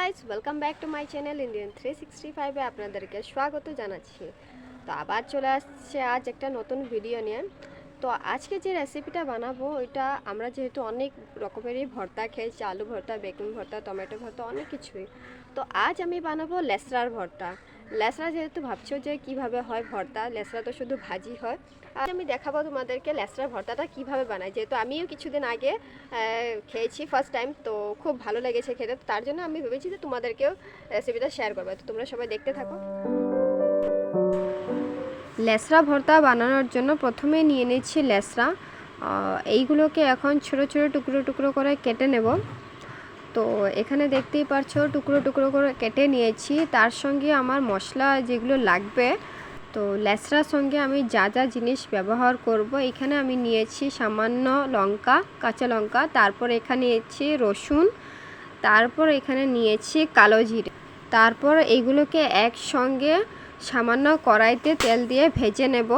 Guys, welcome back to my channel Indian 365 এ আপনাদেরকে স্বাগত জানাচ্ছি। তো আবার চলে আসছে আজ একটা নতুন ভিডিও নিয়ে। তো আজকে যে রেসিপিটা বানাবো ওইটা আমরা যেহেতু অনেক রকমেরই ভর্তা খেয়েছি, আলু ভর্তা, বেগুন ভর্তা, টমেটো ভর্তা, অনেক কিছুই। তো আজ আমি বানাবো লেসরার ভর্তা। লেসরা যেহেতু ভাবছো যে কিভাবে হয় ভর্তা, লেসরা তো শুধু ভাজি হয়। আজ আমি দেখাবো তোমাদেরকে লেসরার ভর্তাটা কিভাবে বানাই, যেহেতু আমিও কিছুদিন আগে খেয়েছি ফার্স্ট টাইম, তো খুব ভালো লেগেছে খেতে। তো তার জন্য আমি ভেবেছি যে তোমাদেরকেও রেসিপিটা শেয়ার করবো। তো তোমরা সবাই দেখতে থাকো। লেসরা ভর্তা বানানোর জন্য প্রথমে নিয়ে নিচ্ছি লেসরা। এইগুলোকে এখন ছোটো ছোটো টুকরো টুকরো করে কেটে নেব। তো এখানে দেখতেই পারছো টুকরো টুকরো করে কেটে নিয়েছি। তার সঙ্গে আমার মশলা যেগুলো লাগবে, তো লেসরার সঙ্গে আমি যা যা জিনিস ব্যবহার করব, এখানে আমি নিয়েছি সামান্য লঙ্কা, কাঁচা লঙ্কা, তারপর এখানে নিয়েছি রসুন, তারপর এখানে নিয়েছি কালো জিরে। তারপর এইগুলোকে একসঙ্গে সামান্য কড়াইতে তেল দিয়ে ভেজে নেব।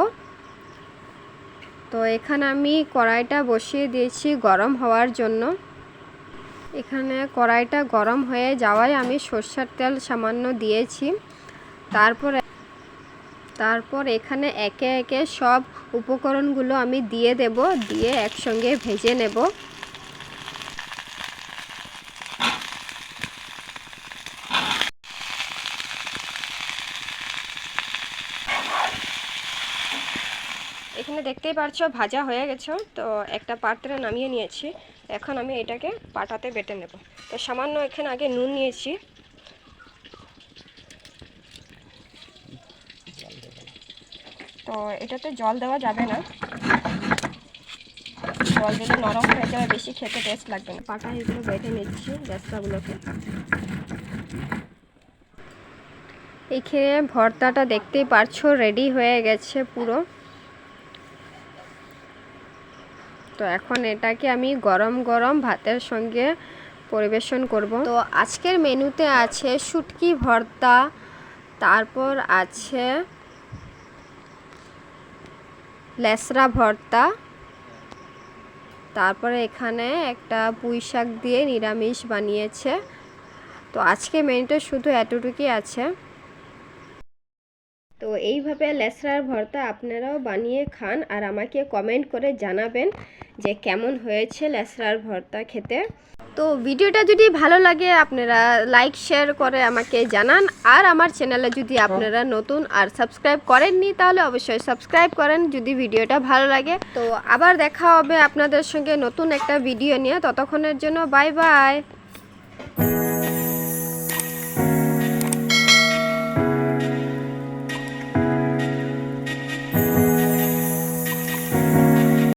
তো এখানে আমি কড়াইটা বসিয়ে দিয়েছি গরম হওয়ার জন্য। এখানে কড়াইটা গরম হয়ে যাওয়ায় আমি সরষের তেল সামান্য দিয়েছি। তারপর এখানে একে একে সব উপকরণগুলো আমি দিয়ে দেব, দিয়ে একসঙ্গে ভেজে নেব। এখানে দেখতেই পারছো ভাজা হয়ে গেছে। তো একটা পাত্রে নামিয়ে নিয়েছি। এখন আমি এটাকে পাটাতে বেটে নেব। তো সামান্য এখানে আগে নুন নিয়েছি। তো এটাতে জল দেওয়া যাবে না, জল দিলে নরম হয়ে যাবে, বেশি খেতে টেস্ট লাগবে না। পাটা এগুলো বেটে নিচ্ছি রেসরাগুলোকে। এইখানে ভর্তাটা দেখতেই পারছো রেডি হয়ে গেছে পুরো। তো এখন এটাকে আমি গরম গরম ভাতের সঙ্গে পরিবেশন করব। তো আজকের মেনুতে আছে শুটকি ভর্তা, তারপর আছে লেসরা ভর্তা, তারপরে এখানে একটা পুঁই শাক দিয়ে নিরামিষ বানিয়েছে। তো আজকে মেনুটা শুধু এতটুকুই আছে। তো এইভাবে লেসরার ভর্তা আপনারাও বানিয়ে খান আর আমাকে কমেন্ট করে জানাবেন যে কেমন হয়েছে লেসরার ভর্তা খেতে। তো ভিডিওটা যদি ভালো লাগে আপনারা লাইক শেয়ার করে আমাকে জানান। আর আমার চ্যানেলে যদি আপনারা নতুন আর সাবস্ক্রাইব করেননি তাহলে অবশ্যই সাবস্ক্রাইব করেন যদি ভিডিওটা ভালো লাগে। তো আবার দেখা হবে আপনাদের সঙ্গে নতুন একটা ভিডিও নিয়ে। ততক্ষণের জন্য বাই বাই।